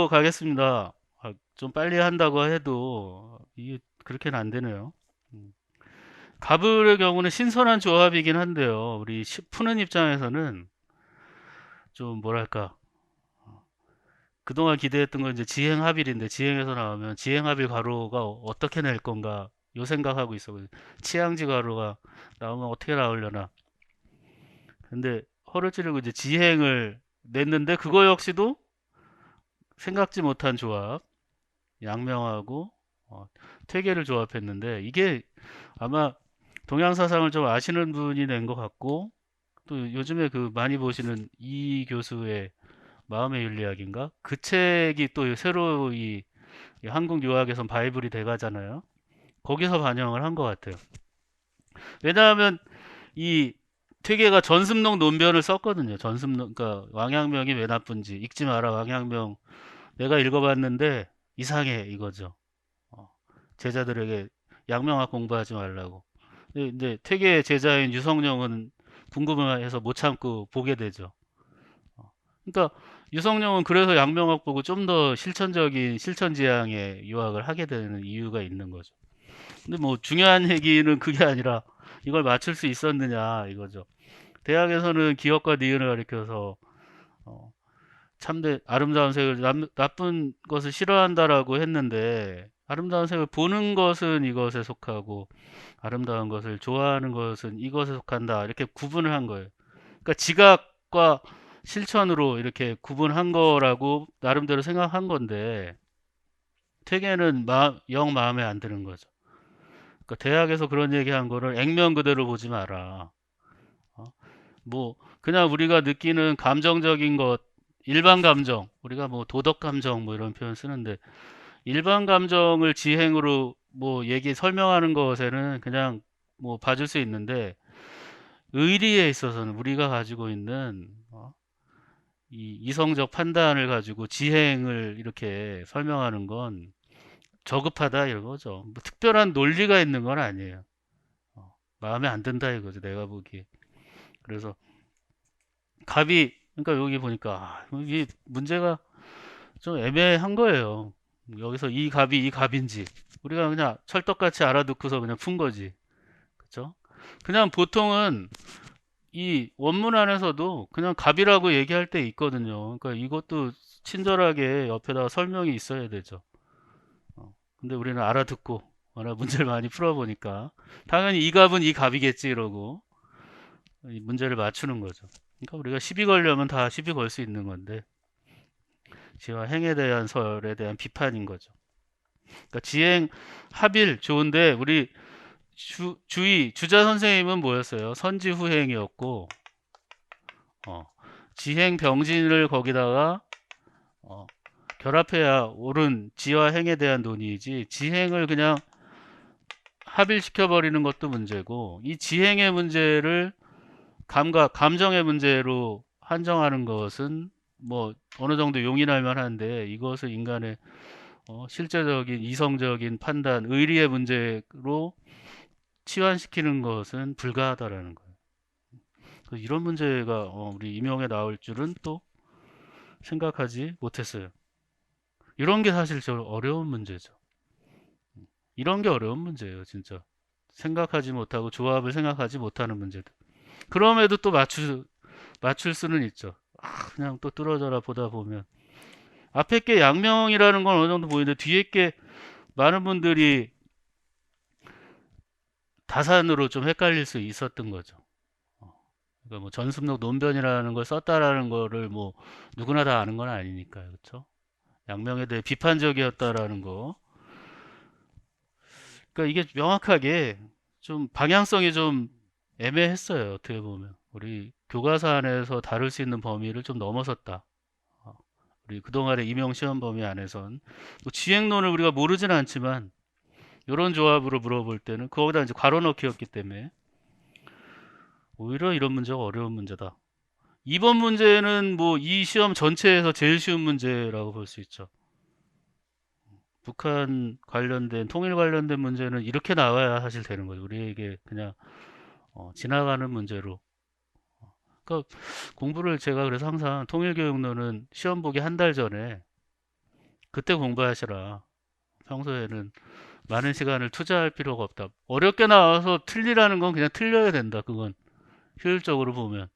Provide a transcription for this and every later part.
바로 가겠습니다. 좀 빨리 한다고 해도 이게 그렇게는 안 되네요. 음. 갑을의 경우는 신선한 조합이긴 한데요. 우리 푸는 입장에서는 좀 뭐랄까, 그동안 기대했던 건 이제 지행합일인데, 지행에서 나오면 지행합일 가루가 어떻게 낼 건가 요 생각하고 있었거든요. 치양지 가루가 나오면 어떻게 나오려나. 근데 허를 찌르고 이제 지행을 냈는데, 그거 역시도 생각지 못한 조합, 양명하고 어, 퇴계를 조합했는데, 이게 아마 동양 사상을 좀 아시는 분이 낸 것 같고, 또 요즘에 그 많이 보시는 이 교수의 마음의 윤리학인가? 그 책이 또 새로 이 한국 유학에선 바이블이 돼가잖아요. 거기서 반영을 한 것 같아요. 왜냐하면 이 퇴계가 전습록 논변을 썼거든요. 전습록, 그러니까 왕양명이 왜 나쁜지 읽지 마라. 왕양명 내가 읽어봤는데 이상해 이거죠. 어, 제자들에게 양명학 공부하지 말라고. 근데 이제 퇴계의 제자인 유성룡은 궁금해해서 못 참고 보게 되죠. 그러니까 유성룡은 그래서 양명학 보고 좀 더 실천적인 실천지향의 유학을 하게 되는 이유가 있는 거죠. 근데 뭐 중요한 얘기는 그게 아니라 이걸 맞출 수 있었느냐 이거죠. 대학에서는 기억과 니은을 가리켜서 어, 참된 아름다운 색을 나쁜 것을 싫어한다라고 했는데, 아름다운 색을 보는 것은 이것에 속하고 아름다운 것을 좋아하는 것은 이것에 속한다, 이렇게 구분을 한 거예요. 그러니까 지각과 실천으로 이렇게 구분한 거라고 나름대로 생각한 건데, 퇴계는 영 마음에 안 드는 거죠. 그러니까 대학에서 그런 얘기한 거를 액면 그대로 보지 마라. 어? 뭐 그냥 우리가 느끼는 감정적인 것, 일반 감정, 우리가 뭐 도덕 감정 뭐 이런 표현 쓰는데, 일반 감정을 지행으로 뭐 얘기 설명하는 것에는 그냥 뭐 봐줄 수 있는데, 의리에 있어서는 우리가 가지고 있는 이 이성적 판단을 가지고 지행을 이렇게 설명하는 건 저급하다 이거죠. 뭐 특별한 논리가 있는 건 아니에요. 마음에 안 든다 이거죠, 내가 보기에. 그래서 갑이, 그러니까 여기 보니까 이 문제가 좀 애매한 거예요. 여기서 이 갑이 이 갑인지 우리가 그냥 철떡같이 알아듣고서 그냥 푼 거지. 그렇죠? 그냥 보통은 이 원문 안에서도 그냥 갑이라고 얘기할 때 있거든요. 그러니까 이것도 친절하게 옆에다가 설명이 있어야 되죠. 근데 우리는 알아듣고 워낙 문제를 많이 풀어보니까 당연히 이 갑은 이 갑이겠지 이러고 이 문제를 맞추는 거죠. 그러니까 우리가 시비 걸려면 다 시비 걸 수 있는 건데, 지와 행에 대한 설에 대한 비판인 거죠. 그러니까 지행 합일 좋은데, 우리 주자 선생님은 뭐였어요? 선지후행이었고, 어, 지행 병진을 거기다가 어, 결합해야 옳은 지와 행에 대한 논의이지, 지행을 그냥 합일시켜 버리는 것도 문제고, 이 지행의 문제를 감각, 감정의 문제로 한정하는 것은 뭐 어느 정도 용인할 만한데, 이것을 인간의 실제적인 이성적인 판단, 의리의 문제로 치환시키는 것은 불가하다라는 거예요. 이런 문제가 우리 임용에 나올 줄은 또 생각하지 못했어요. 이런 게 사실 저 어려운 문제죠. 이런 게 어려운 문제예요, 진짜. 생각하지 못하고 조합을 생각하지 못하는 문제들. 그럼에도 또 맞출 수는 있죠. 그냥 또 뚫어져라 보다 보면 앞에 게 양명이라는 건 어느 정도 보이는데, 뒤에 게 많은 분들이 다산으로 좀 헷갈릴 수 있었던 거죠. 그러니까 뭐 전습록 논변이라는 걸 썼다라는 거를 뭐 누구나 다 아는 건 아니니까요, 그렇죠? 양명에 대해 비판적이었다라는 거. 그러니까 이게 명확하게 좀 방향성이 좀 애매했어요, 어떻게 보면. 우리 교과서 안에서 다룰 수 있는 범위를 좀 넘어섰다. 어, 우리 그동안의 임용 시험 범위 안에선 뭐 지행론을 우리가 모르진 않지만, 이런 조합으로 물어볼 때는 그거보다 이제 괄호 넣기였기 때문에 오히려 이런 문제가 어려운 문제다. 이번 문제는 뭐 이 시험 전체에서 제일 쉬운 문제라고 볼 수 있죠. 북한 관련된, 통일 관련된 문제는 이렇게 나와야 사실 되는 거죠. 우리에게 그냥 지나가는 문제로. 그러니까 공부를, 제가 그래서 항상 통일교육론은 시험 보기 한 달 전에 그때 공부하시라. 평소에는 많은 시간을 투자할 필요가 없다. 어렵게 나와서 틀리라는 건 그냥 틀려야 된다. 그건 효율적으로 보면.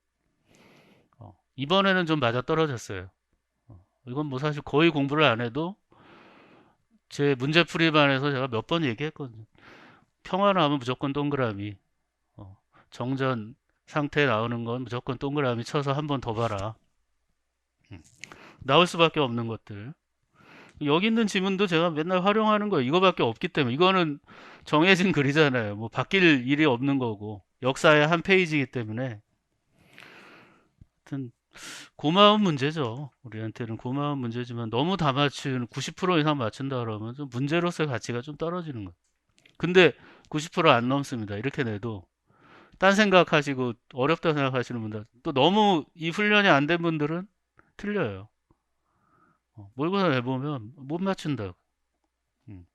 이번에는 좀 맞아 떨어졌어요. 이건 뭐 사실 거의 공부를 안 해도 제 문제풀이반에서 제가 몇 번 얘기했거든요. 평화 나오면 무조건 동그라미. 어, 정전 상태 나오는 건 무조건 동그라미 쳐서 한 번 더 봐라. 음, 나올 수밖에 없는 것들. 여기 있는 지문도 제가 맨날 활용하는 거예요. 이거밖에 없기 때문에. 이거는 정해진 글이잖아요. 뭐 바뀔 일이 없는 거고. 역사의 한 페이지이기 때문에. 하여튼 고마운 문제죠. 우리한테는 고마운 문제지만 너무 다 맞추는 90% 이상 맞춘다 그러면 좀 문제로서의 가치가 좀 떨어지는 거예요. 근데 90%안 넘습니다. 이렇게 내도 딴 생각하시고 어렵다 생각하시는 분들 또 너무 이 훈련이 안 된 분들은 틀려요. 모의고사 내보면 못 맞춘다. 음.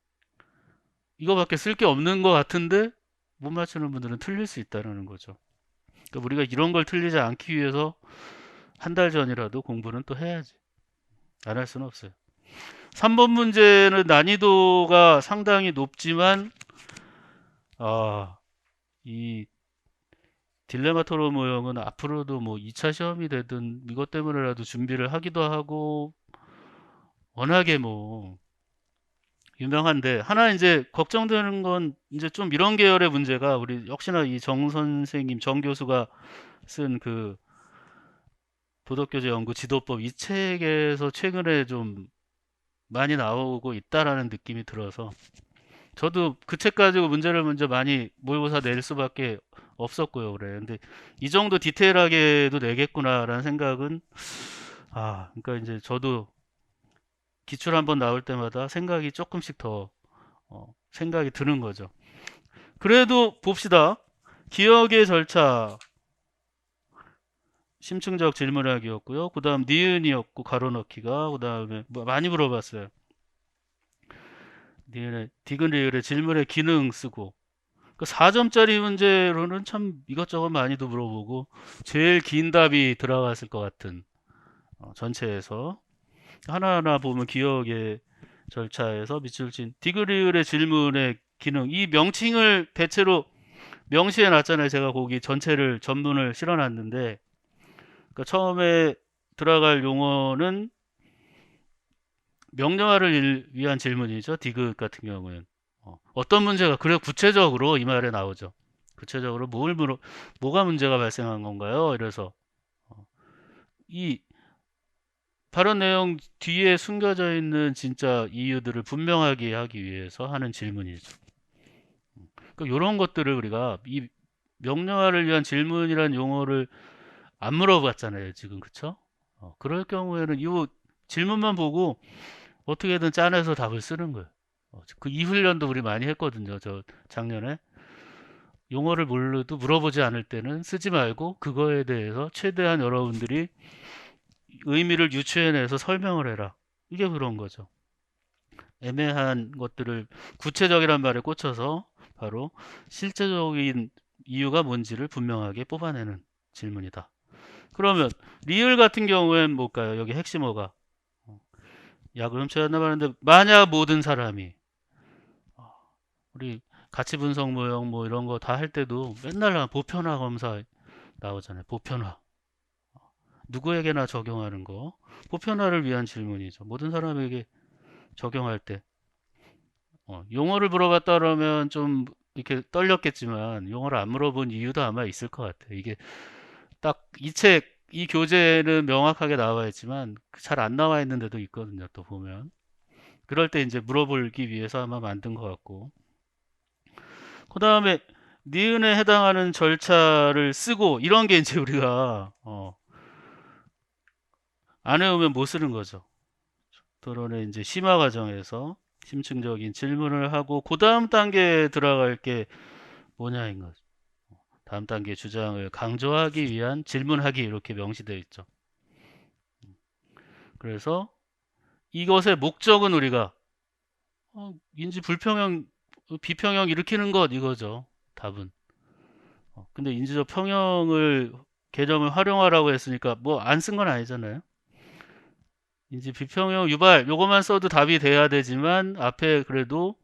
이거밖에 쓸 게 없는 것 같은데 못 맞추는 분들은 틀릴 수 있다는 거죠. 그러니까 우리가 이런 걸 틀리지 않기 위해서 한 달 전이라도 공부는 또 해야지. 안 할 수는 없어요. 3번 문제는 난이도가 상당히 높지만 이 딜레마 토론 모형은 앞으로도 뭐 2차 시험이 되든 이것 때문에라도 준비를 하기도 하고 워낙에 뭐 유명한데 하나 이제 걱정되는 건 이제 좀 이런 계열의 문제가 우리 역시나 이 정 선생님 정 교수가 쓴 그 도덕교재 연구 지도법 이 책에서 최근에 좀 많이 나오고 있다라는 느낌이 들어서 저도 그 책 가지고 문제를 먼저 많이 모의고사 낼 수밖에 없었고요, 그래. 근데 이 정도 디테일하게도 내겠구나라는 생각은 그러니까 이제 저도 기출 한번 나올 때마다 생각이 조금씩 더 생각이 드는 거죠. 그래도 봅시다. 기억의 절차, 심층적 질문하기였고요. 그 다음 니은이었고 가로넣기가 그 다음에 뭐 많이 물어봤어요. 니은의 디귿 리을의 질문의 기능 쓰고 그 4점짜리 문제로는 참 이것저것 많이도 물어보고 제일 긴 답이 들어갔을 것 같은 전체에서 하나하나 보면 기억의 절차에서 밑줄진 디귿리을의 질문의 기능 이 명칭을 대체로 명시해 놨잖아요. 제가 거기 전체를 전문을 실어 놨는데 그러니까 처음에 들어갈 용어는 명령어를 위한 질문이죠. 디귿 같은 경우는 어떤 문제가 그래 구체적으로 이 말에 나오죠. 구체적으로 뭐가 문제가 발생한 건가요? 이래서 이 발언 내용 뒤에 숨겨져 있는 진짜 이유들을 분명하게 하기 위해서 하는 질문이죠. 그러니까 이런 것들을 우리가 이 명령어를 위한 질문이란 용어를 안 물어봤잖아요, 지금 그쵸? 그럴 경우에는 이 질문만 보고 어떻게든 짜내서 답을 쓰는 거예요. 그 이 훈련도 우리 많이 했거든요. 저 작년에 용어를 몰라도 물어보지 않을 때는 쓰지 말고 그거에 대해서 최대한 여러분들이 의미를 유추해내서 설명을 해라. 이게 그런 거죠. 애매한 것들을 구체적이란 말에 꽂혀서 바로 실제적인 이유가 뭔지를 분명하게 뽑아내는 질문이다. 그러면 리을 같은 경우엔 뭘까요? 여기 핵심어가 약을 훔쳐였나 봤는데 만약 모든 사람이 우리 가치 분석 모형 뭐 이런 거 다 할 때도 맨날 보편화 검사 나오잖아요. 보편화. 누구에게나 적용하는 거. 보편화를 위한 질문이죠. 모든 사람에게 적용할 때. 용어를 물어봤다 그러면 좀 이렇게 떨렸겠지만 용어를 안 물어본 이유도 아마 있을 것 같아요. 이게 딱 이 책, 이 교재는 명확하게 나와 있지만 잘 안 나와 있는 데도 있거든요. 또 보면. 그럴 때 이제 물어보기 위해서 아마 만든 것 같고. 그 다음에 니은에 해당하는 절차를 쓰고 이런 게 이제 우리가 안 해오면 못 쓰는 거죠. 토론의 이제 심화 과정에서 심층적인 질문을 하고 그 다음 단계에 들어갈 게 뭐냐인 거죠. 다음 단계 주장을 강조하기 위한 질문하기 이렇게 명시되어 있죠. 그래서 이것의 목적은 우리가 인지 불평형, 비평형 일으키는 것 이거죠. 답은. 근데 인지적 평형을 개념을 활용하라고 했으니까 뭐 안 쓴 건 아니잖아요. 이제 비평형 유발 요것만 써도 답이 돼야 되지만 앞에 그래도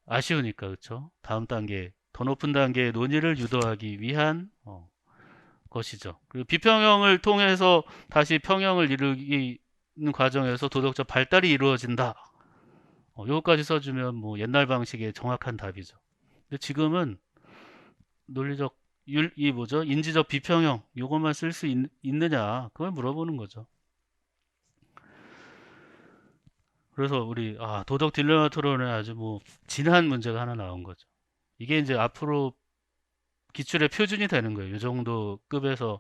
아쉬우니까 그쵸? 다음 단계 더 높은 단계의 논의를 유도하기 위한 것이죠. 그리고 비평형을 통해서 다시 평형을 이루는 과정에서 도덕적 발달이 이루어진다. 요거까지 써주면 뭐 옛날 방식의 정확한 답이죠. 근데 지금은 논리적 이 뭐죠? 인지적 비평형 요것만 쓸 수 있느냐 그걸 물어보는 거죠. 그래서 우리 도덕 딜레마 토론에 아주 뭐 진한 문제가 하나 나온 거죠. 이게 이제 앞으로 기출의 표준이 되는 거예요. 이 정도 급에서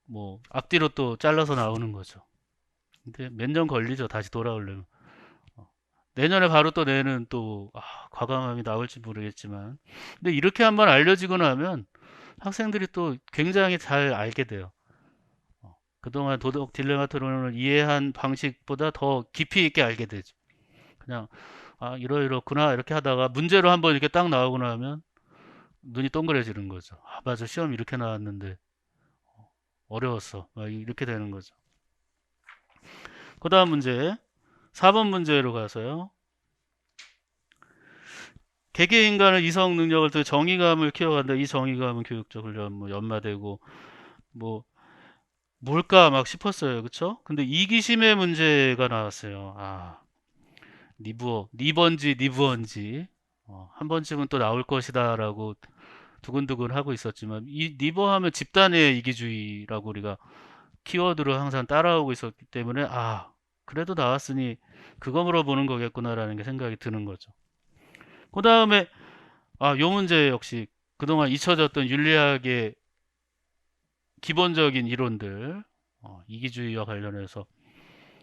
뭐 앞뒤로 또 잘라서 나오는 거죠. 근데 몇 년 걸리죠. 다시 돌아오려면. 어, 내년에 바로 또 내는 또 과감함이 나올지 모르겠지만 근데 이렇게 한번 알려지고 나면 학생들이 또 굉장히 잘 알게 돼요. 그동안 도덕 딜레마 토론을 이해한 방식보다 더 깊이 있게 알게 되죠. 그냥 이러이렇구나 이렇게 하다가 문제로 한번 이렇게 딱 나오고 나면 눈이 동그래지는 거죠. 맞아 시험 이렇게 나왔는데 어려웠어. 막 이렇게 되는 거죠. 그 다음 문제 4번 문제로 가서요. 개개 인간의 이성 능력을 통해 정의감을 키워간다. 이 정의감은 교육적 훈련 뭐 연마되고 뭐 뭘까 막 싶었어요. 그쵸? 근데 이기심의 문제가 나왔어요. 니번지 한 번쯤은 또 나올 것이다라고 두근두근 하고 있었지만 이 니버 하면 집단의 이기주의라고 우리가 키워드로 항상 따라오고 있었기 때문에 그래도 나왔으니 그거 물어보는 거겠구나라는 게 생각이 드는 거죠. 그 다음에 요 문제 역시 그동안 잊혀졌던 윤리학의 기본적인 이론들 이기주의와 관련해서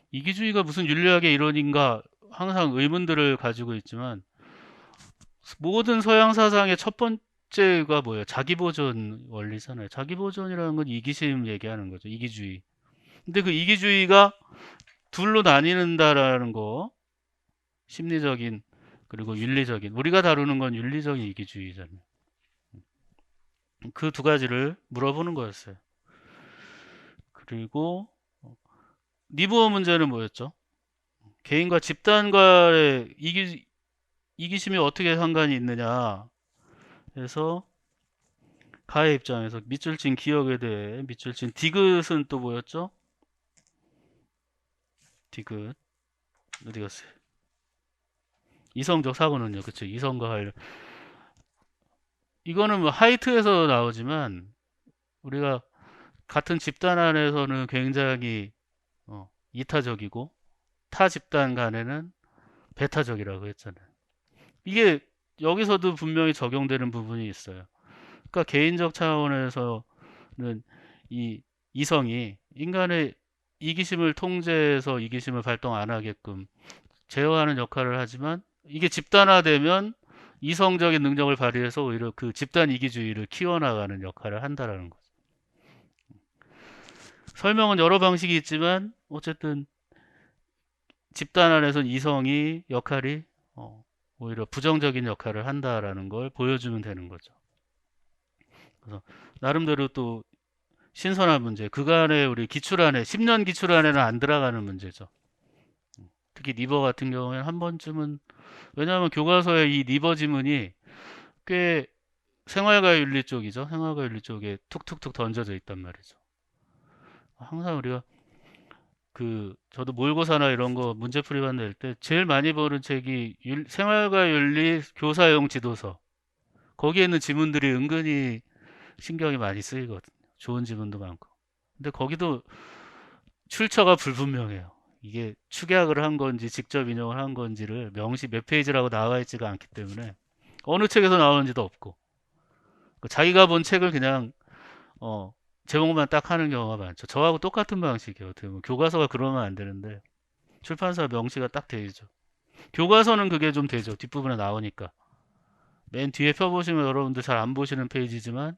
이기주의가 무슨 윤리학의 이론인가 항상 의문들을 가지고 있지만 모든 서양 사상의 첫 번째가 뭐예요? 자기보존 원리잖아요. 자기보존이라는 건 이기심 얘기하는 거죠. 이기주의. 근데 그 이기주의가 둘로 나뉘는다라는 거 심리적인 그리고 윤리적인 우리가 다루는 건 윤리적인 이기주의잖아요. 그 두 가지를 물어보는 거였어요. 그리고 니부어 문제는 뭐였죠? 개인과 집단과의 이기심이 어떻게 상관이 있느냐 해서 가의 입장에서 밑줄 친 기억에 대해 밑줄 친 디귿은 또 뭐였죠? 디귿 어디 갔어요? 이성적 사고는요. 그쵸? 이성과 관련 이거는 뭐 하이트에서 나오지만 우리가 같은 집단 안에서는 굉장히 이타적이고 타 집단 간에는 배타적이라고 했잖아요. 이게 여기서도 분명히 적용되는 부분이 있어요. 그러니까 개인적 차원에서는 이 이성이 인간의 이기심을 통제해서 이기심을 발동 안 하게끔 제어하는 역할을 하지만 이게 집단화되면 이성적인 능력을 발휘해서 오히려 그 집단 이기주의를 키워나가는 역할을 한다라는 거죠. 설명은 여러 방식이 있지만 어쨌든 집단 안에서 이성이 역할이 오히려 부정적인 역할을 한다라는 걸 보여주면 되는 거죠. 그래서 나름대로 또 신선한 문제, 그간의 우리 기출안에 10년 기출안에는 안 들어가는 문제죠. 특히 니버 같은 경우에는 한 번쯤은 왜냐하면 교과서에 이 니버 지문이 꽤 생활과 윤리 쪽이죠. 생활과 윤리 쪽에 툭툭툭 던져져 있단 말이죠. 항상 우리가 저도 모의고사나 이런 거 문제풀이만 낼 때 제일 많이 보는 책이 생활과 윤리 교사용 지도서. 거기에 있는 지문들이 은근히 신경이 많이 쓰이거든요. 좋은 지문도 많고. 근데 거기도 출처가 불분명해요. 이게 축약을 한 건지 직접 인용을 한 건지를 명시 몇 페이지라고 나와 있지가 않기 때문에 어느 책에서 나오는지도 없고 자기가 본 책을 그냥 제목만 딱 하는 경우가 많죠. 저하고 똑같은 방식이에요. 어떻게 보면 교과서가 그러면 안 되는데 출판사 명시가 딱 되죠. 교과서는 그게 좀 되죠. 뒷부분에 나오니까. 맨 뒤에 펴보시면 여러분들 잘 안 보시는 페이지지만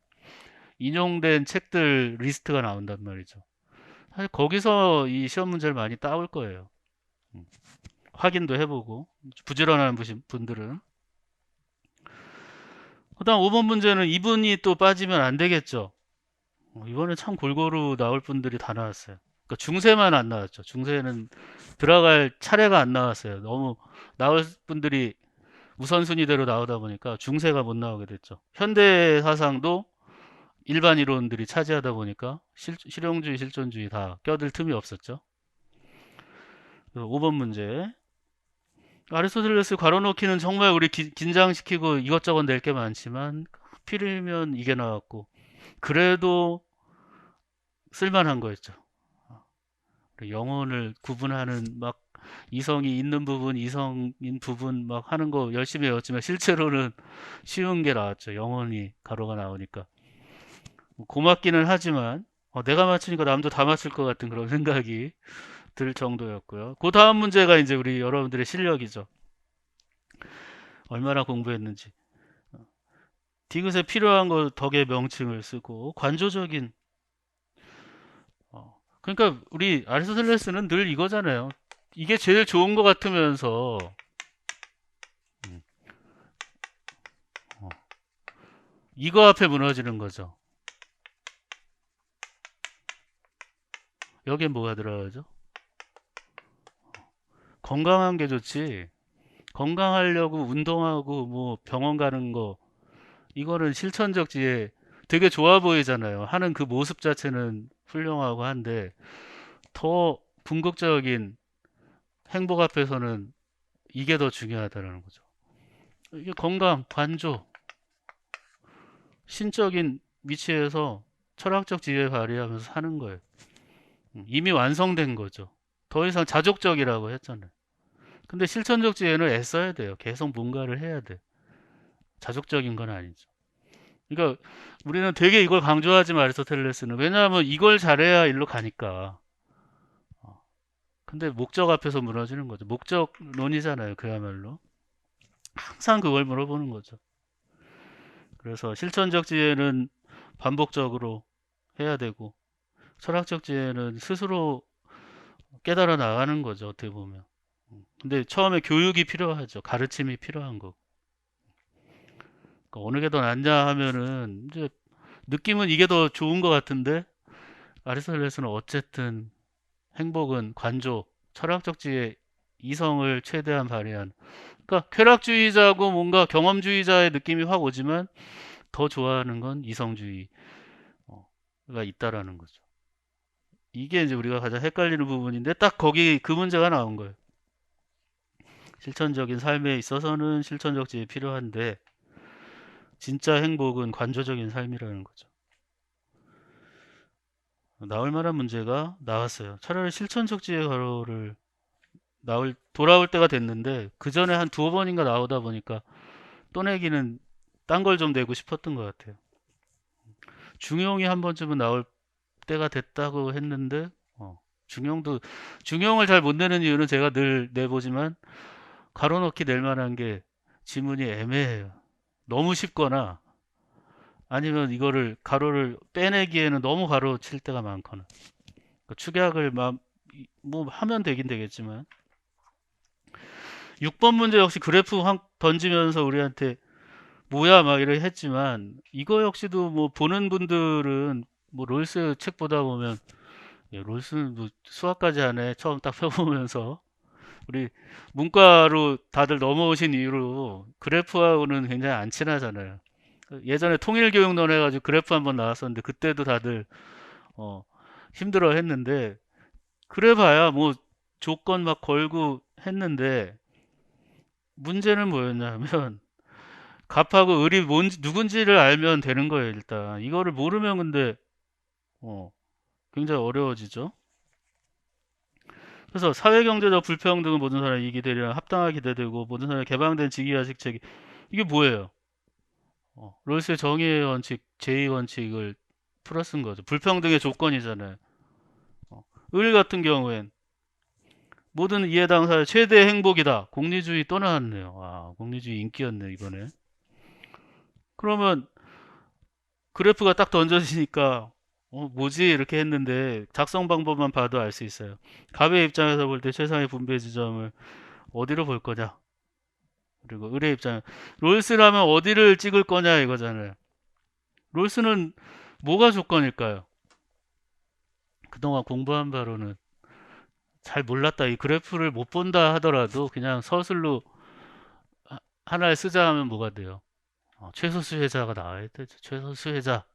인용된 책들 리스트가 나온단 말이죠. 사실 거기서 이 시험 문제를 많이 따올 거예요. 확인도 해보고 부지런한 분들은. 그다음 5번 문제는 이분이 또 빠지면 안 되겠죠. 이번에 참 골고루 나올 분들이 다 나왔어요. 그러니까 중세만 안 나왔죠. 중세는 들어갈 차례가 안 나왔어요. 너무 나올 분들이 우선순위대로 나오다 보니까 중세가 못 나오게 됐죠. 현대 사상도 일반 이론들이 차지하다 보니까 실용주의, 실존주의 다 껴들 틈이 없었죠. 5번 문제. 아리스토텔레스 괄호넣기는 정말 우리 긴장시키고 이것저것 낼 게 많지만 필이면 이게 나왔고 그래도 쓸만한 거였죠. 영혼을 구분하는 막 이성이 있는 부분, 이성인 부분 막 하는 거 열심히 외웠지만 실제로는 쉬운 게 나왔죠. 영혼이 가로가 나오니까. 고맙기는 하지만 내가 맞추니까 남도 다 맞출 것 같은 그런 생각이 들 정도였고요. 그 다음 문제가 이제 우리 여러분들의 실력이죠. 얼마나 공부했는지. 디귿에 필요한 거 덕의 명칭을 쓰고 관조적인 그러니까 우리 아리스토텔레스는 늘 이거잖아요. 이게 제일 좋은 것 같으면서 음, 어, 이거 앞에 무너지는 거죠. 여기에 뭐가 들어가죠? 건강한 게 좋지. 건강하려고 운동하고 뭐 병원 가는 거 이거는 실천적 지혜 되게 좋아 보이잖아요. 하는 그 모습 자체는 훌륭하고 한데 더 궁극적인 행복 앞에서는 이게 더 중요하다는 거죠. 이게 건강, 관조, 신적인 위치에서 철학적 지혜 발휘하면서 사는 거예요. 이미 완성된 거죠. 더 이상 자족적이라고 했잖아요. 근데 실천적 지혜는 애써야 돼요. 계속 뭔가를 해야 돼. 자족적인 건 아니죠. 그러니까 우리는 되게 이걸 강조하지만 아리스토텔레스는 왜냐하면 이걸 잘해야 일로 가니까. 근데 목적 앞에서 무너지는 거죠. 목적론이잖아요. 그야말로. 항상 그걸 물어보는 거죠. 그래서 실천적 지혜는 반복적으로 해야 되고 철학적 지혜는 스스로 깨달아 나가는 거죠. 어떻게 보면. 근데 처음에 교육이 필요하죠. 가르침이 필요한 거. 그러니까 어느 게 더 낫냐 하면은 이제 느낌은 이게 더 좋은 것 같은데 아리스토텔레스는 어쨌든 행복은 관조, 철학적 지혜, 이성을 최대한 발휘한. 그러니까 쾌락주의자고 뭔가 경험주의자의 느낌이 확 오지만 더 좋아하는 건 이성주의가 있다라는 거죠. 이게 이제 우리가 가장 헷갈리는 부분인데 딱 거기 그 문제가 나온 거예요. 실천적인 삶에 있어서는 실천적 지혜 필요한데 진짜 행복은 관조적인 삶이라는 거죠. 나올 만한 문제가 나왔어요. 차라리 실천적 지혜 가로를 돌아올 때가 됐는데 그 전에 한 두어 번인가 나오다 보니까 또 내기는 딴 걸 좀 내고 싶었던 것 같아요. 중용이 한 번쯤은 나올 때가 됐다고 했는데 중용도 중용을 잘 못 내는 이유는 제가 늘 내보지만 가로넣기 낼 만한 게 지문이 애매해요. 너무 쉽거나 아니면 이거를 가로를 빼내기에는 너무 가로 칠 때가 많거나 그러니까 축약을 뭐 하면 되긴 되겠지만 6번 문제 역시 그래프 확 던지면서 우리한테 뭐야 막 이렇게 했지만 이거 역시도 뭐 보는 분들은 뭐 롤스 책 보다 보면 롤스는 뭐 수학까지 하네 처음 딱 펴보면서 우리 문과로 다들 넘어오신 이후로 그래프하고는 굉장히 안 친하잖아요. 예전에 통일교육론 해가지고 그래프 한번 나왔었는데 그때도 다들 어, 힘들어 했는데 그래 봐야 뭐 조건 막 걸고 했는데 문제는 뭐였냐면 갑하고 을이 뭔지 누군지를 알면 되는 거예요 일단 이거를 모르면 근데 어, 굉장히 어려워지죠. 그래서 사회경제적 불평등은 모든 사람이 이익이 되리라 합당하게 기대되고 모든 사람이 개방된 직위와직책이 이게 뭐예요? 롤스의 정의의 원칙, 제의 원칙을 풀어 쓴 거죠. 불평등의 조건이잖아요. 을 같은 경우엔 모든 이해 당사의 최대 행복이다. 공리주의 또 나왔네요. 공리주의 인기였네 이번에. 그러면 그래프가 딱 던져지니까 뭐지 이렇게 했는데 작성 방법만 봐도 알 수 있어요. 갑의 입장에서 볼 때 최상의 분배 지점을 어디로 볼 거냐. 그리고 을의 입장 롤스라면 어디를 찍을 거냐 이거잖아요. 롤스는 뭐가 조건일까요? 그동안 공부한 바로는 잘 몰랐다. 이 그래프를 못 본다 하더라도 그냥 서술로 하나를 쓰자 하면 뭐가 돼요? 최소 수혜자가 나와야 되죠. 최소 수혜자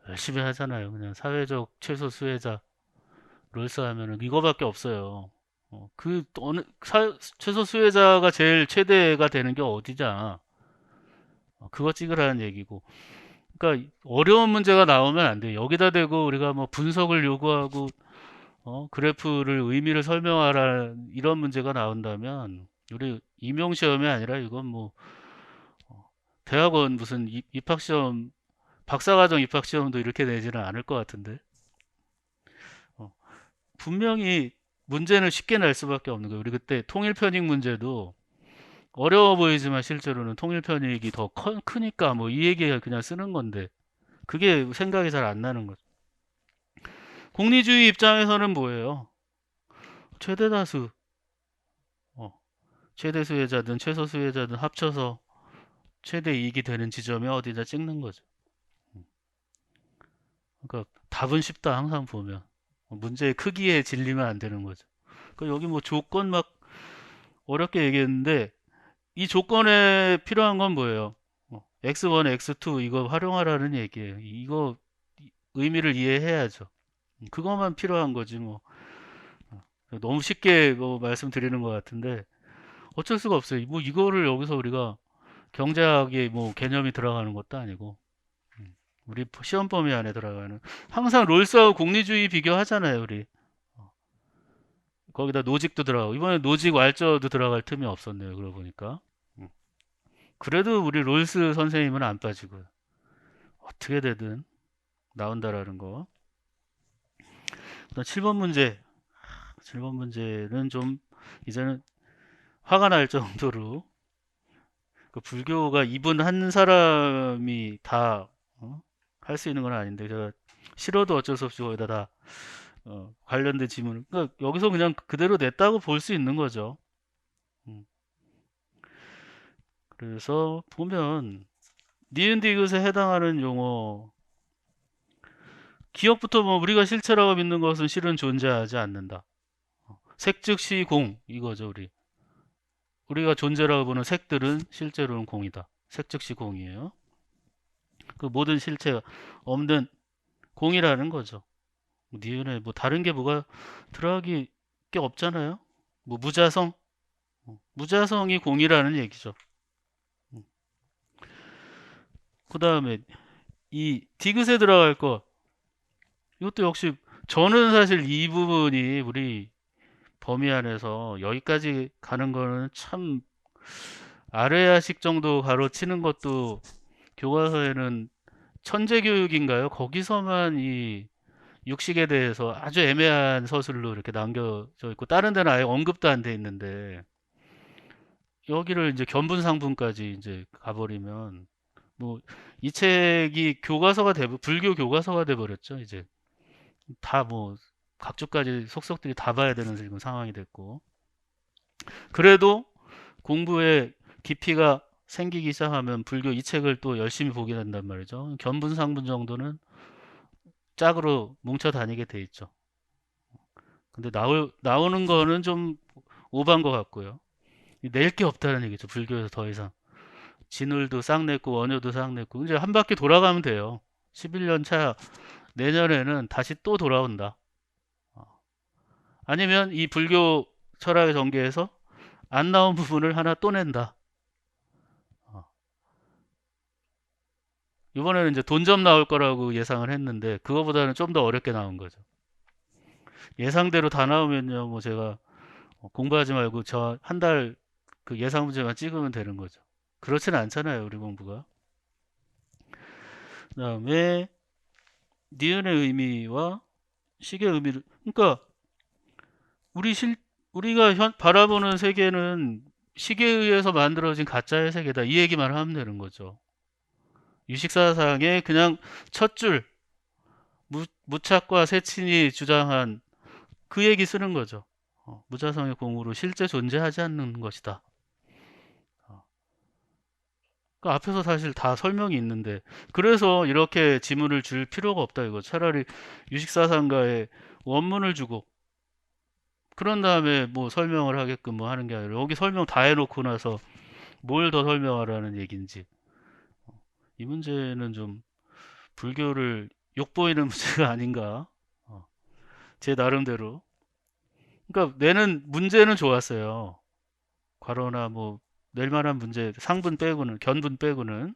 열심히 하잖아요. 그냥 사회적 최소 수혜자 롤스 하면은 이거밖에 없어요. 그 어느 최소 수혜자가 제일 최대가 되는 게 어디냐? 그거 찍으라는 얘기고. 그러니까 어려운 문제가 나오면 안 돼요. 여기다 대고 우리가 뭐 분석을 요구하고 그래프를 의미를 설명하라 이런 문제가 나온다면 우리 임용 시험이 아니라 이건 뭐 대학원 무슨 입학 시험 박사과정 입학 시험도 이렇게 내지는 않을 것 같은데. 어, 분명히 문제는 쉽게 낼 수밖에 없는 거예요. 우리 그때 통일 편익 문제도 어려워 보이지만 실제로는 통일 편익이 더 크니까 뭐 이 얘기 그냥 쓰는 건데 그게 생각이 잘 안 나는 거죠. 공리주의 입장에서는 뭐예요? 최대 다수, 어, 최대 수혜자든 최소 수혜자든 합쳐서 최대 이익이 되는 지점이 어디다 찍는 거죠. 그러니까 답은 쉽다 항상 보면 문제의 크기에 질리면 안 되는 거죠. 그러니까 여기 뭐 조건 막 어렵게 얘기했는데 이 조건에 필요한 건 뭐예요? X1, X2 이거 활용하라는 얘기예요. 이거 의미를 이해해야죠. 그것만 필요한 거지 뭐. 너무 쉽게 뭐 말씀드리는 것 같은데 어쩔 수가 없어요. 뭐 이거를 여기서 우리가 경제학의 뭐 개념이 들어가는 것도 아니고 우리 시험 범위 안에 들어가는 항상 롤스하고 공리주의 비교하잖아요, 우리. 거기다 노직도 들어가고 이번에 노직 왈저도 들어갈 틈이 없었네요. 그러고 보니까. 음. 그래도 우리 롤스 선생님은 안 빠지고요. 어떻게 되든 나온다라는 거. 그다음 7번 문제. 7번 문제는 좀 이제는 화가 날 정도로 그 불교가 이분 한 사람이 다 할 수 있는 건 아닌데 제가 싫어도 어쩔 수 없이 거기다 다 관련된 지문을 그러니까 여기서 그냥 그대로 냈다고 볼 수 있는 거죠. 음. 그래서 보면 니은 디귿에 해당하는 용어 기억부터 뭐 우리가 실체라고 믿는 것은 실은 존재하지 않는다. 색 즉시 공 이거죠 우리. 우리가 존재라고 보는 색들은 실제로는 공이다. 색 즉시 공이에요. 그 모든 실체가 없는 공이라는 거죠. 니은에 뭐 다른 게 뭐가 들어가기 게 없잖아요. 뭐 무자성, 무자성이 공이라는 얘기죠. 그 다음에 이 디귿에 들어갈 거 이것도 역시 저는 사실 이 부분이 우리 범위 안에서 여기까지 가는 거는 참 아래아식 정도 가로치는 것도 교과서에는 천재교육인가요? 거기서만 이 육식에 대해서 아주 애매한 서술로 이렇게 남겨져 있고 다른 데는 아예 언급도 안 돼 있는데 여기를 이제 견분상분까지 이제 가버리면 뭐 이 책이 교과서가 돼 불교 교과서가 돼 버렸죠. 이제 다 뭐 각주까지 속속들이 다 봐야 되는 지금 상황이 됐고 그래도 공부에 깊이가 생기기 시작하면 불교 이 책을 또 열심히 보게 된단 말이죠. 견분상분 정도는 짝으로 뭉쳐 다니게 돼 있죠. 근데 나오는 거는 좀 오반 것 같고요. 낼 게 없다는 얘기죠. 불교에서 더 이상. 진울도 싹 냈고 원효도 싹 냈고 이제 한 바퀴 돌아가면 돼요. 11년 차 내년에는 다시 또 돌아온다. 아니면 이 불교 철학의 전개에서 안 나온 부분을 하나 또 낸다. 이번에는 이제 돈점 나올 거라고 예상을 했는데 그거보다는 좀 더 어렵게 나온 거죠. 예상대로 다 나오면요, 뭐 제가 공부하지 말고 저 한 달 그 예상 문제만 찍으면 되는 거죠. 그렇지는 않잖아요, 우리 공부가. 그다음에 니은의 의미와 식의 의미를 그러니까 우리 우리가 바라보는 세계는 식에 의해서 만들어진 가짜의 세계다. 이 얘기만 하면 되는 거죠. 유식사상의 그냥 첫 줄 무착과 세친이 주장한 그 얘기 쓰는 거죠. 무자성의 공으로 실제 존재하지 않는 것이다. 어, 그 앞에서 사실 다 설명이 있는데 그래서 이렇게 지문을 줄 필요가 없다 이거. 차라리 유식사상가에 원문을 주고 그런 다음에 뭐 설명을 하게끔 뭐 하는 게 아니라 여기 설명 다 해놓고 나서 뭘 더 설명하라는 얘기인지. 이 문제는 좀 불교를 욕보이는 문제가 아닌가. 어, 제 나름대로. 그러니까 내는 문제는 좋았어요. 괄호나 뭐 낼 만한 문제, 상분 빼고는, 견분 빼고는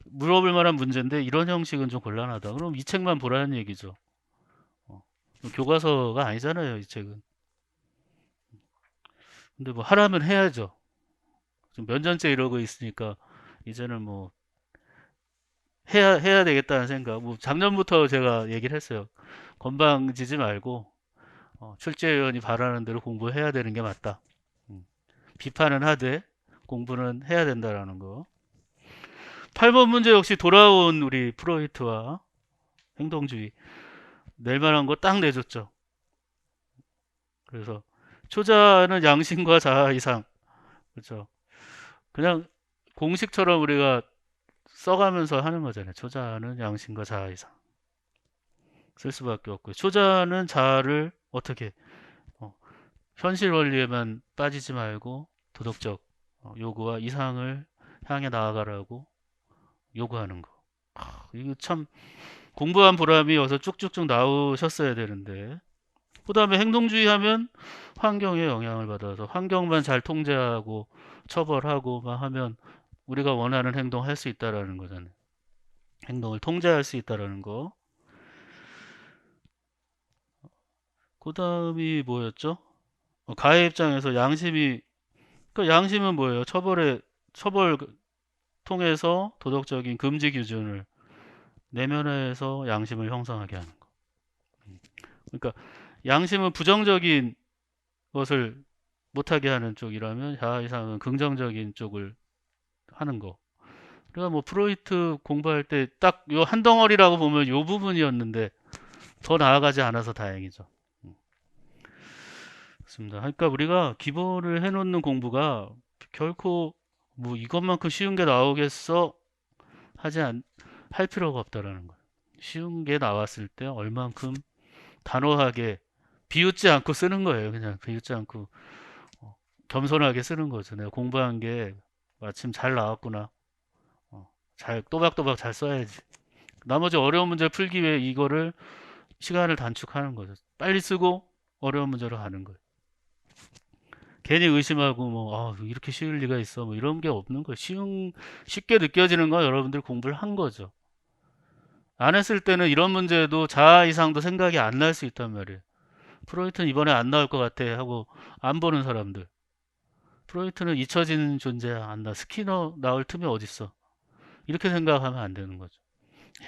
물어볼 만한 문제인데 이런 형식은 좀 곤란하다. 그럼 이 책만 보라는 얘기죠. 어, 교과서가 아니잖아요, 이 책은. 근데 뭐 하라면 해야죠. 좀 몇 년째 이러고 있으니까 이제는 뭐 해야 되겠다는 생각. 뭐 작년부터 제가 얘기를 했어요. 건방지지 말고 출제위원이 바라는 대로 공부해야 되는 게 맞다. 음, 비판은 하되 공부는 해야 된다라는 거. 8번 문제 역시 돌아온 우리 프로이트와 행동주의 낼 만한 거 딱 내줬죠. 그래서 초자는 양심과 자아 이상. 그렇죠. 그냥 공식처럼 우리가 써가면서 하는 거잖아요. 초자는 양심과 자아 이상. 쓸 수밖에 없고요. 초자는 자아를 어떻게 현실 원리에만 빠지지 말고 도덕적 요구와 이상을 향해 나아가라고 요구하는 거. 이거 참 공부한 보람이 어서 쭉쭉쭉 나오셨어야 되는데 그 다음에 행동주의 하면 환경에 영향을 받아서 환경만 잘 통제하고 처벌하고 막 하면 우리가 원하는 행동 할 수 있다라는 거잖아요. 행동을 통제할 수 있다라는 거. 그 다음이 뭐였죠? 가해 입장에서 양심이 그 양심은 뭐예요? 처벌 통해서 도덕적인 금지 기준을 내면에서 양심을 형성하게 하는 거. 그러니까 양심은 부정적인 것을 못하게 하는 쪽이라면 자아 이상은 긍정적인 쪽을 하는 거. 그러니까 뭐 프로이트 공부할 때 딱 요 한 덩어리라고 보면 요 부분이었는데 더 나아가지 않아서 다행이죠. 음, 그렇습니다. 그러니까 우리가 기본을 해놓는 공부가 결코 뭐 이것만큼 쉬운 게 나오겠어 할 필요가 없다라는 거예요. 쉬운 게 나왔을 때 얼만큼 단호하게 비웃지 않고 쓰는 거예요. 그냥 비웃지 않고 어, 겸손하게 쓰는 거죠. 내가 공부한 게 마침 잘 나왔구나. 잘 또박또박 잘 써야지. 나머지 어려운 문제를 풀기 위해 이거를 시간을 단축하는 거죠. 빨리 쓰고 어려운 문제로 가는 거예요. 괜히 의심하고 뭐 이렇게 쉬울 리가 있어 뭐 이런 게 없는 거예요. 쉽게 느껴지는 거 여러분들 공부를 한 거죠. 안 했을 때는 이런 문제도 자아 이상도 생각이 안 날 수 있단 말이에요. 프로이트는 이번에 안 나올 것 같아 하고 안 보는 사람들. 프로이트는 잊혀진 존재야. 안 나. 스키너 나올 틈이 어딨어. 이렇게 생각하면 안 되는 거죠.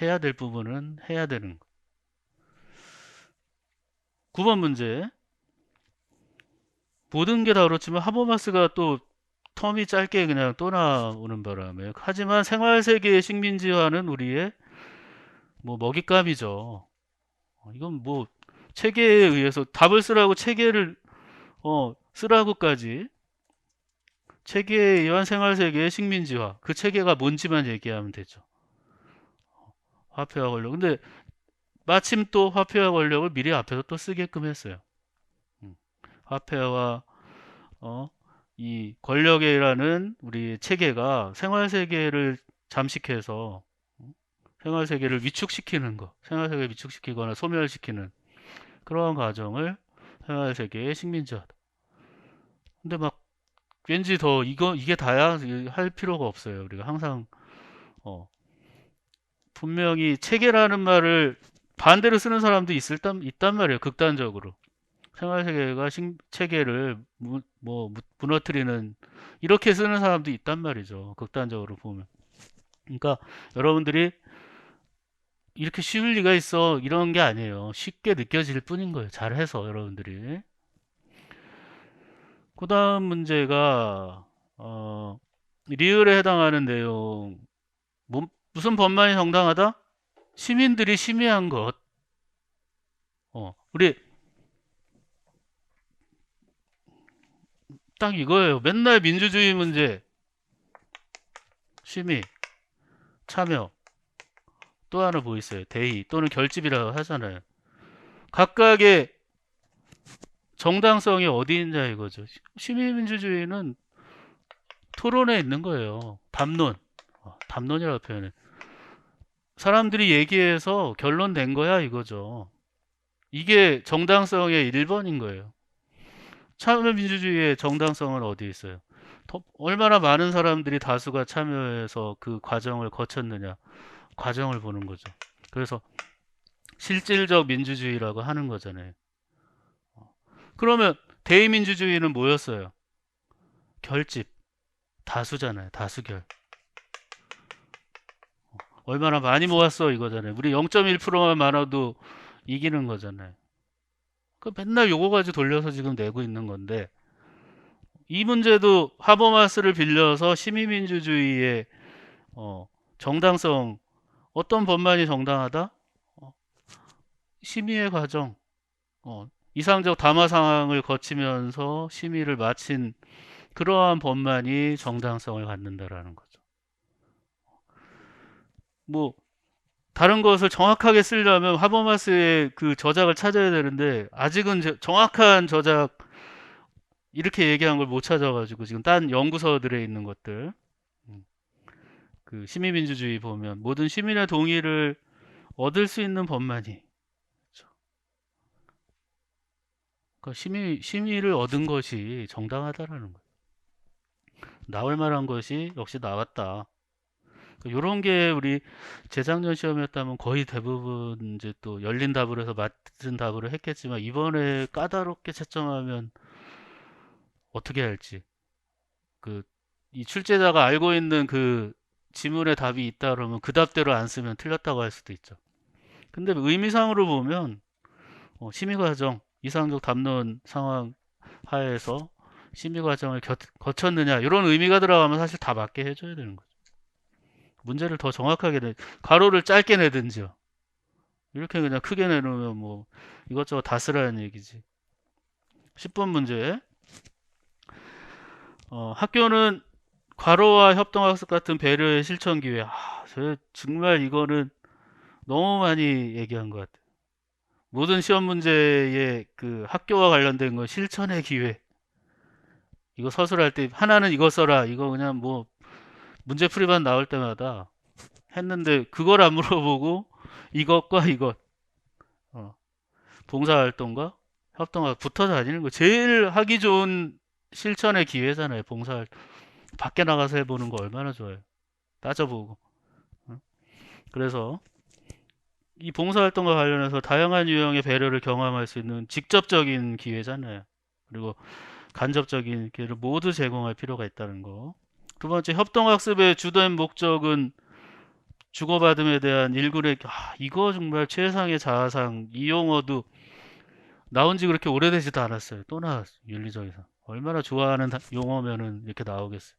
해야 될 부분은 해야 되는 거. 9번 문제. 모든 게 다 그렇지만 하버마스가 또 텀이 짧게 그냥 또 나오는 바람에 하지만 생활 세계의 식민지화는 우리의 뭐 먹잇감이죠. 이건 뭐 체계에 의해서 답을 쓰라고 체계를 쓰라고까지 체계에 의한 생활 세계의 식민지화 그 체계가 뭔지만 얘기하면 되죠. 화폐와 권력. 근데 마침 또 화폐와 권력을 미리 앞에서 또 쓰게끔 했어요. 음. 화폐와 어, 이 권력이라는 우리 체계가 생활 세계를 잠식해서 생활 세계를 위축시키는 거, 생활 세계를 위축시키거나 소멸시키는 그런 과정을 생활 세계의 식민지화다. 근데 막 왠지 더 이게 다야 할 필요가 없어요. 우리가 항상 어, 분명히 체계라는 말을 반대로 쓰는 사람도 있단 말이에요. 극단적으로. 생활세계가 체계를 무너뜨리는 이렇게 쓰는 사람도 있단 말이죠. 극단적으로 보면. 그러니까 여러분들이 이렇게 쉬울 리가 있어 이런 게 아니에요. 쉽게 느껴질 뿐인 거예요. 잘해서 여러분들이. 그 다음 문제가 리을에 해당하는 내용. 무슨 법만이 정당하다? 시민들이 심의한 것. 우리 딱 이거예요. 맨날 민주주의 문제. 취미, 참여, 또 하나 뭐 있어요? 대의 또는 결집이라고 하잖아요. 각각의 정당성이 어디 있냐 이거죠. 시민민주주의는 토론에 있는 거예요. 담론. 담론이라고 표현해. 사람들이 얘기해서 결론 낸 거야 이거죠. 이게 정당성의 1번인 거예요. 참여민주주의의 정당성은 어디 있어요? 얼마나 많은 사람들이 다수가 참여해서 그 과정을 거쳤느냐. 과정을 보는 거죠. 그래서 실질적 민주주의라고 하는 거잖아요. 그러면 대의민주주의는 뭐였어요? 결집. 다수잖아요. 다수결. 얼마나 많이 모았어 이거잖아요. 우리 0.1%만 많아도 이기는 거잖아요. 그 맨날 요거 가지고 돌려서 지금 내고 있는 건데 이 문제도 하버마스를 빌려서 시민민주주의의 정당성 어떤 법만이 정당하다? 심의의 과정 이상적 담화 상황을 거치면서 심의를 마친 그러한 법만이 정당성을 갖는다라는 거죠. 뭐 다른 것을 정확하게 쓰려면 하버마스의 그 저작을 찾아야 되는데 아직은 정확한 저작 이렇게 얘기한 걸 못 찾아가지고 지금 딴 연구서들에 있는 것들 그 시민민주주의 보면 모든 시민의 동의를 얻을 수 있는 법만이 그렇죠. 그러니까 심의를 얻은 것이 정당하다라는 거예요. 나올 만한 것이 역시 나왔다. 요런 게 우리 재작년 시험이었다면 거의 대부분 이제 또 열린 답으로 해서 맞은 답으로 했겠지만 이번에 까다롭게 채점하면 어떻게 할지 그 이 출제자가 알고 있는 그 지문에 답이 있다 그러면 그 답대로 안 쓰면 틀렸다고 할 수도 있죠. 근데 의미상으로 보면 심의 과정 이상적 담론 상황 하에서 심의 과정을 거쳤느냐 이런 의미가 들어가면 사실 다 맞게 해줘야 되는 거죠. 문제를 더 정확하게 가로를 짧게 내든지요. 이렇게 그냥 크게 내놓으면 뭐 이것저것 다 쓰라는 얘기지. 10번 문제. 학교는 과로와 협동학습 같은 배려의 실천 기회. 저 정말 이거는 너무 많이 얘기한 것 같아요. 모든 시험 문제의 그 학교와 관련된 거 실천의 기회. 이거 서술할 때 하나는 이거 써라. 이거 그냥 뭐 문제풀이반 나올 때마다 했는데 그걸 안 물어보고 이것과 이것 봉사활동과 협동과 붙어 다니는 거 제일 하기 좋은 실천의 기회잖아요. 봉사활동 밖에 나가서 해보는 거 얼마나 좋아요. 따져보고 그래서 이 봉사활동과 관련해서 다양한 유형의 배려를 경험할 수 있는 직접적인 기회잖아요. 그리고 간접적인 기회를 모두 제공할 필요가 있다는 거. 두 번째, 협동학습의 주된 목적은 주고받음에 대한 일군의 이거 정말 최상의 자아상 이 용어도 나온 지 그렇게 오래되지도 않았어요. 또 나왔어요. 윤리적 이상. 얼마나 좋아하는 용어면은 이렇게 나오겠어요.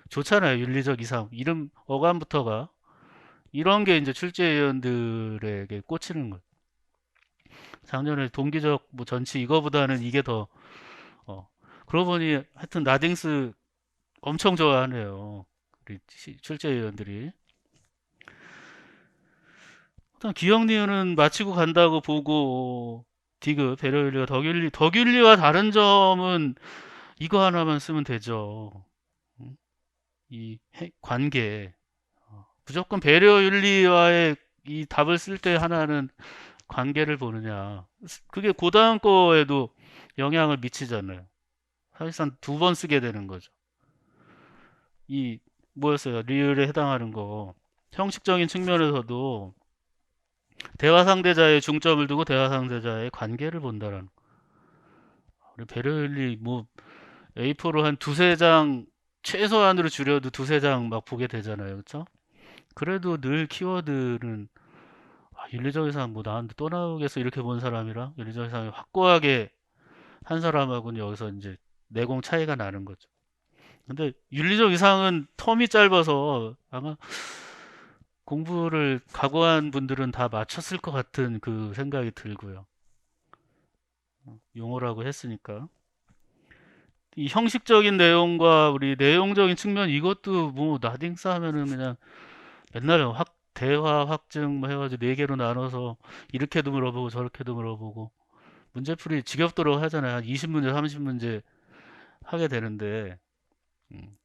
좋잖아요. 윤리적 이상. 이름 어감부터가 이런 게 이제 출제위원들에게 꽂히는 거예요. 작년에 동기적 뭐 전치 이거보다는 이게 더 그러고 보니 하여튼 나딩스 엄청 좋아하네요. 우리 출제위원들이. 일단 기억니은은 마치고 간다고 보고 디귿, 배려윤리가 덕윤리와 다른 점은 이거 하나만 쓰면 되죠. 이 관계. 무조건 배려윤리와의 이 답을 쓸 때 하나는 관계를 보느냐. 그게 고다음 거에도 영향을 미치잖아요. 사실상 두 번 쓰게 되는 거죠. 이 뭐였어요? 리을에 해당하는 거. 형식적인 측면에서도 대화 상대자의 중점을 두고 대화 상대자의 관계를 본다라는 거. 우리 배려윤리 뭐 A4로 한 두세 장 최소한으로 줄여도 두세 장 막 보게 되잖아요. 그렇죠? 그래도 늘 키워드는 윤리적 이상 뭐 나한테 또 나오겠어 이렇게 본 사람이랑 윤리적 이상이 확고하게 한 사람하고는 여기서 이제 내공 차이가 나는 거죠. 근데 윤리적 이상은 텀이 짧아서 아마 공부를 각오한 분들은 다 맞췄을 것 같은 그 생각이 들고요. 용어라고 했으니까. 이 형식적인 내용과 우리 내용적인 측면 이것도 뭐 나딩스 하면은 그냥 맨날 대화 확증 뭐 해가지고 네 개로 나눠서 이렇게도 물어보고 저렇게도 물어보고 문제풀이 지겹도록 하잖아요. 한 20문제, 30문제 하게 되는데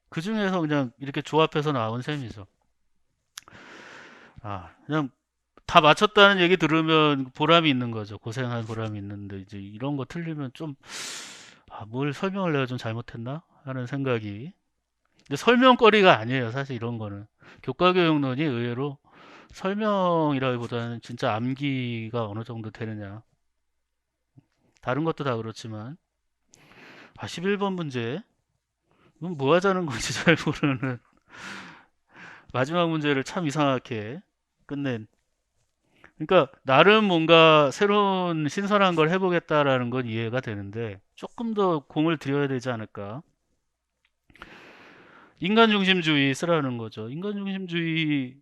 그 중에서 그냥 이렇게 조합해서 나온 셈이죠. 그냥 다 맞췄다는 얘기 들으면 보람이 있는 거죠. 고생한 보람이 있는데 이제 이런 거 틀리면 좀 뭘 설명을 내가 좀 잘못했나 하는 생각이. 근데 설명거리가 아니에요. 사실 이런 거는 교과교육론이 의외로 설명이라기보다는 진짜 암기가 어느 정도 되느냐. 다른 것도 다 그렇지만 11번 문제 이건 뭐 하자는 건지 잘 모르는 마지막 문제를 참 이상하게 끝낸. 그러니까 나름 뭔가 새로운 신선한 걸 해보겠다라는 건 이해가 되는데 조금 더 공을 들여야 되지 않을까. 인간 중심주의 쓰라는 거죠. 인간 중심주의.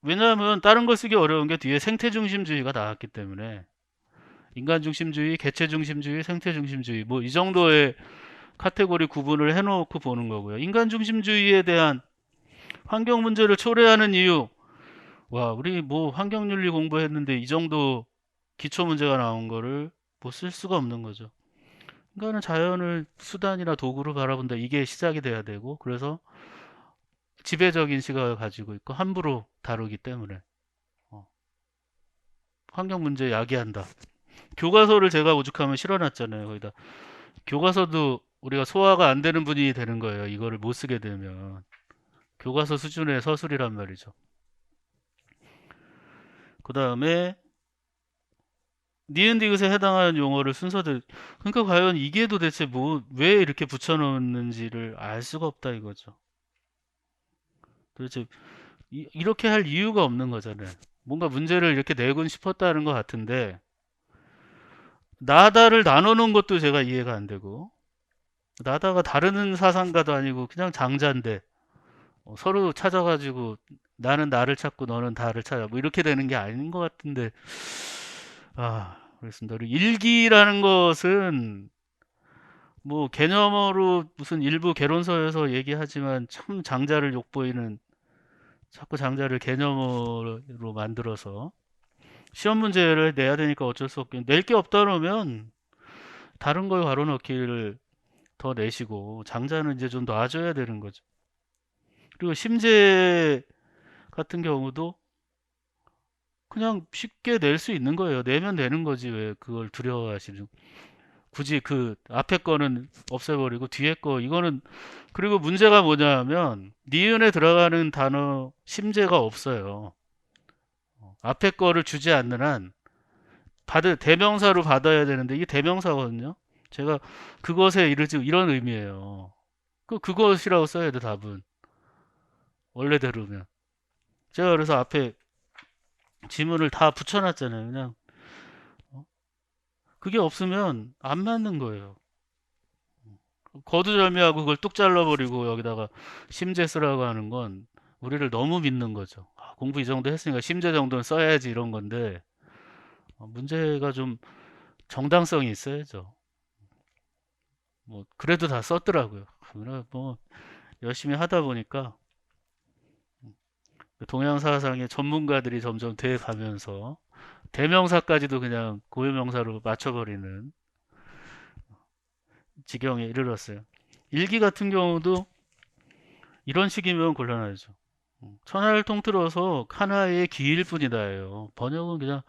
왜냐하면 다른 거 쓰기 어려운 게 뒤에 생태 중심주의가 나왔기 때문에 인간 중심주의, 개체 중심주의, 생태 중심주의 뭐 이 정도의 카테고리 구분을 해놓고 보는 거고요. 인간 중심주의에 대한 환경 문제를 초래하는 이유. 와, 우리 뭐 환경윤리 공부했는데 이 정도 기초 문제가 나온 거를 뭐 쓸 수가 없는 거죠. 인간은 자연을 수단이나 도구로 바라본다. 이게 시작이 돼야 되고, 그래서 지배적인 시각을 가지고 있고 함부로 다루기 때문에 어, 환경 문제 야기한다. 교과서를 제가 오죽하면 실어놨잖아요. 거기다 교과서도 우리가 소화가 안 되는 분이 되는 거예요. 이거를 못 쓰게 되면 교과서 수준의 서술이란 말이죠. 그 다음에 니은 디귿에 해당하는 용어를 순서대로. 그러니까 과연 이게 도대체 뭐 왜 이렇게 붙여놓는지를 알 수가 없다 이거죠. 도대체 이렇게 할 이유가 없는 거잖아요. 뭔가 문제를 이렇게 내곤 싶었다는 것 같은데 나다를 나눠놓은 것도 제가 이해가 안 되고 나다가 다른 사상가도 아니고 그냥 장자인데 서로 찾아가지고 나는 나를 찾고 너는 다를 찾아 뭐 이렇게 되는 게 아닌 것 같은데 그렇습니다. 그리고 일기라는 것은 뭐 개념으로 무슨 일부 개론서에서 얘기하지만 참 장자를 욕보이는 자꾸 장자를 개념으로 만들어서 시험 문제를 내야 되니까 어쩔 수 없게 낼 게 없다 그러면 다른 걸 가로 넣기를 더 내시고 장자는 이제 좀 놔줘야 되는 거죠. 그리고 심재 같은 경우도 그냥 쉽게 낼 수 있는 거예요. 내면 되는 거지 왜 그걸 두려워하시는. 굳이 그 앞에 거는 없애버리고 뒤에 거 이거는. 그리고 문제가 뭐냐면 니은에 들어가는 단어 심재가 없어요. 앞에 거를 주지 않는 한 받을 대명사로 받아야 되는데 이게 대명사거든요. 제가 그것에 이르지 이런 의미예요. 그것이라고 써야 돼 답은 원래대로면. 제가 그래서 앞에 지문을 다 붙여놨잖아요. 그냥 그게 없으면 안 맞는 거예요. 거두절미하고 그걸 뚝 잘라버리고 여기다가 심재 쓰라고 하는 건 우리를 너무 믿는 거죠. 공부 이 정도 했으니까 심재 정도는 써야지 이런 건데 문제가 좀 정당성이 있어야죠. 뭐 그래도 다 썼더라고요. 뭐 열심히 하다 보니까 동양 사상의 전문가들이 점점 돼 가면서 대명사까지도 그냥 고유명사로 맞춰버리는 지경에 이르렀어요. 일기 같은 경우도 이런 식이면 곤란하죠. 천하를 통틀어서 하나의 기일 뿐이다예요. 번역은 그냥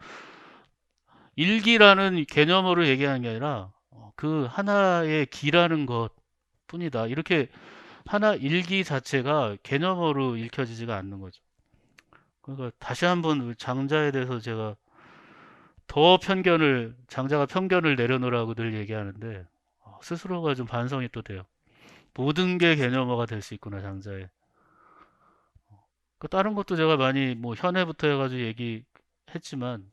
일기라는 개념으로 얘기하는 게 아니라 그 하나의 기라는 것 뿐이다. 이렇게 하나 일기 자체가 개념으로 읽혀지지가 않는 거죠. 그러니까 다시 한번 장자에 대해서 제가 더 장자가 편견을 내려놓으라고 늘 얘기하는데 스스로가 좀 반성이 또 돼요. 모든 게 개념어가 될 수 있구나 장자에. 그 다른 것도 제가 많이 뭐 현해부터 해가지고 얘기했지만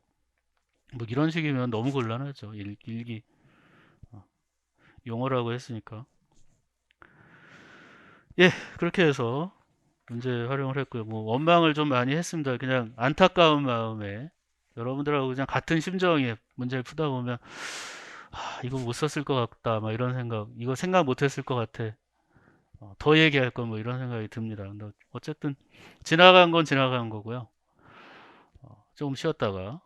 뭐 이런 식이면 너무 곤란하죠. 일기 용어라고 했으니까. 예, 그렇게 해서 문제 활용을 했고요. 뭐 원망을 좀 많이 했습니다. 그냥 안타까운 마음에 여러분들하고 그냥 같은 심정에 문제를 푸다 보면 이거 못 썼을 것 같다. 막 이런 생각, 이거 생각 못 했을 것 같아. 더 얘기할 거 뭐 이런 생각이 듭니다. 근데 어쨌든 지나간 건 지나간 거고요. 조금 쉬었다가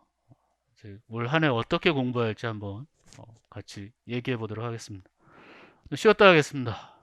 이제 올 한 해 어떻게 공부할지 한번 같이 얘기해 보도록 하겠습니다. 쉬었다 하겠습니다.